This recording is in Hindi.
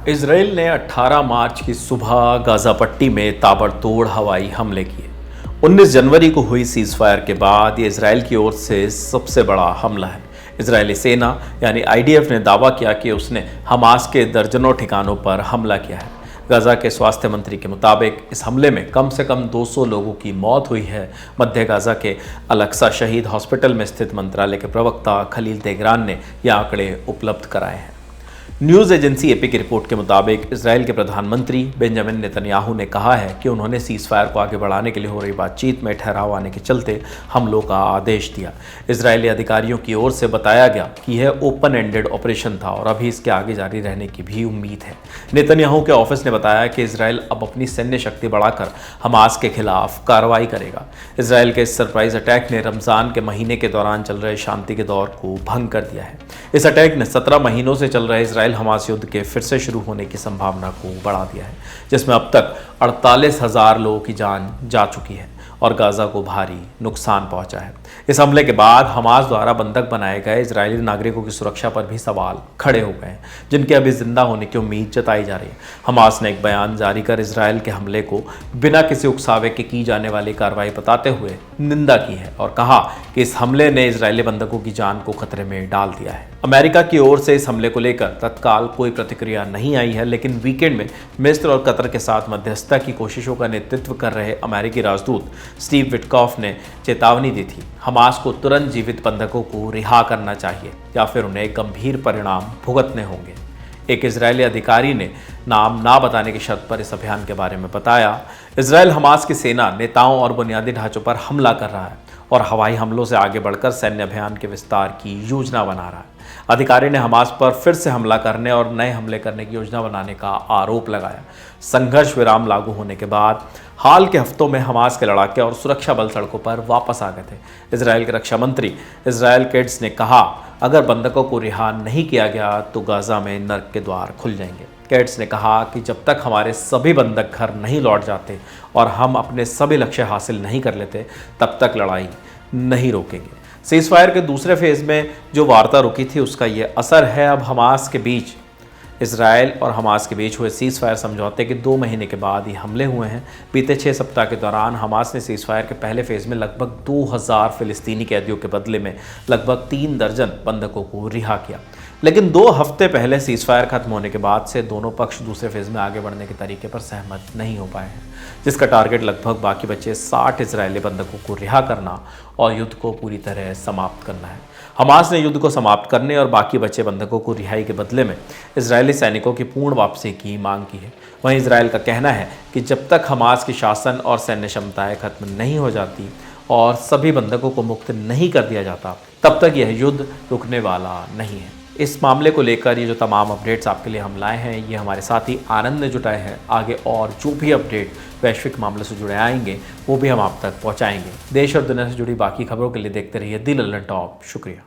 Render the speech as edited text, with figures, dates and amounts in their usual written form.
इसराइल ने 18 मार्च की सुबह गाजा पट्टी में ताबड़तोड़ हवाई हमले किए। 19 जनवरी को हुई सीज़फायर के बाद ये इसराइल की ओर से सबसे बड़ा हमला है। इजरायली सेना यानी आईडीएफ ने दावा किया कि उसने हमास के दर्जनों ठिकानों पर हमला किया है। गाजा के स्वास्थ्य मंत्री के मुताबिक इस हमले में कम से कम 200 लोगों की मौत हुई है। मध्य गाजा के अल-अक्सा शहीद हॉस्पिटल में स्थित मंत्रालय के प्रवक्ता खलील तेहरान ने ये आंकड़े उपलब्ध कराए हैं। न्यूज़ एजेंसी एपी की रिपोर्ट के मुताबिक इसराइल के प्रधानमंत्री बेंजामिन नेतन्याहू ने कहा है कि उन्होंने सीज़फायर को आगे बढ़ाने के लिए हो रही बातचीत में ठहराव आने के चलते हमलों का आदेश दिया। इजरायली अधिकारियों की ओर से बताया गया कि यह ओपन एंडेड ऑपरेशन था और अभी इसके आगे जारी रहने की भी उम्मीद है। नेतन्याहू के ऑफिस ने बताया कि इसराइल अब अपनी सैन्य शक्ति बढ़ाकर हमास के खिलाफ कार्रवाई करेगा। इसराइल के इस सरप्राइज अटैक ने रमज़ान के महीने के दौरान चल रहे शांति के दौर को भंग कर दिया है। इस अटैक ने 17 महीनों से चल रहे इसराइल हमास युद्ध के फिर से शुरू होने की संभावना को बढ़ा दिया है, जिसमें अब तक 48,000 लोगों की जान जा चुकी है और गाजा को भारी नुकसान पहुंचा है। इस हमले के बाद हमास द्वारा बंधक बनाए गए इजरायली नागरिकों की सुरक्षा पर भी सवाल खड़े हो गए हैं, जिनके अभी जिंदा होने की उम्मीद जताई जा रही है। हमास ने एक बयान जारी कर इसराइल के हमले को बिना किसी उकसावे के की जाने वाली कार्रवाई बताते हुए निंदा की है और कहा कि इस हमले ने इजरायली बंधकों की जान को खतरे में डाल दिया है। अमेरिका की ओर से इस हमले को लेकर तत्काल कोई प्रतिक्रिया नहीं आई है, लेकिन वीकेंड में मिस्र और कतर के साथ मध्यस्थता की कोशिशों का नेतृत्व कर रहे अमेरिकी राजदूत स्टीव विटकॉफ ने चेतावनी दी थी। हमास को तुरंत जीवित बंधकों को रिहा करना चाहिए या फिर उन्हें गंभीर परिणाम भुगतने होंगे। एक इजरायली अधिकारी ने नाम ना बताने की शर्त पर इस अभियान के बारे में बताया। इसराइल हमास की सेना नेताओं और बुनियादी ढांचों पर हमला कर रहा है और हवाई हमलों से आगे बढ़कर सैन्य अभियान के विस्तार की योजना बना रहा है। अधिकारी ने हमास पर फिर से हमला करने और नए हमले करने की योजना बनाने का आरोप लगाया। संघर्ष विराम लागू होने के बाद हाल के हफ्तों में हमास के लड़ाके और सुरक्षा बल सड़कों पर वापस आ गए थे। इसराइल के रक्षा मंत्री इजराइल केट्स ने कहा, अगर बंधकों को रिहा नहीं किया गया तो गाजा में नर्क के द्वार खुल जाएंगे। केट्स ने कहा कि जब तक हमारे सभी बंधक घर नहीं लौट जाते और हम अपने सभी लक्ष्य हासिल नहीं कर लेते, तब तक लड़ाई नहीं रोकेंगे। सीज़फायर के दूसरे फेज में जो वार्ता रुकी थी उसका ये असर है। अब हमास के बीच इसराइल और हमास के बीच हुए सीज़फायर समझौते के 2 महीने के बाद ये हमले हुए हैं। बीते 6 सप्ताह के दौरान हमास ने सीज़फायर के पहले फेज में लगभग 2000 फिलिस्तीनी कैदियों के बदले में लगभग 3 दर्जन बंधकों को रिहा किया। लेकिन 2 हफ्ते पहले सीज़फायर खत्म होने के बाद से दोनों पक्ष दूसरे फेज में आगे बढ़ने के तरीके पर सहमत नहीं हो पाए हैं, जिसका टारगेट लगभग बाकी बचे 60 इजरायली बंधकों को रिहा करना और युद्ध को पूरी तरह समाप्त करना है। हमास ने युद्ध को समाप्त करने और बाकी बचे बंधकों को रिहाई के बदले में इजरायली सैनिकों की पूर्ण वापसी की मांग की है। वहीं इजरायल का कहना है कि जब तक हमास की शासन और सैन्य क्षमताएं खत्म नहीं हो जाती और सभी बंधकों को मुक्त नहीं कर दिया जाता, तब तक यह युद्ध रुकने वाला नहीं है। इस मामले को लेकर ये जो तमाम अपडेट्स आपके लिए हम लाए हैं, ये हमारे साथी आनंद ने जुटाए हैं। आगे और जो भी अपडेट वैश्विक मामलों से जुड़े आएंगे वो भी हम आप तक पहुंचाएंगे। देश और दुनिया से जुड़ी बाकी खबरों के लिए देखते रहिए दी लल्लन टॉप। शुक्रिया।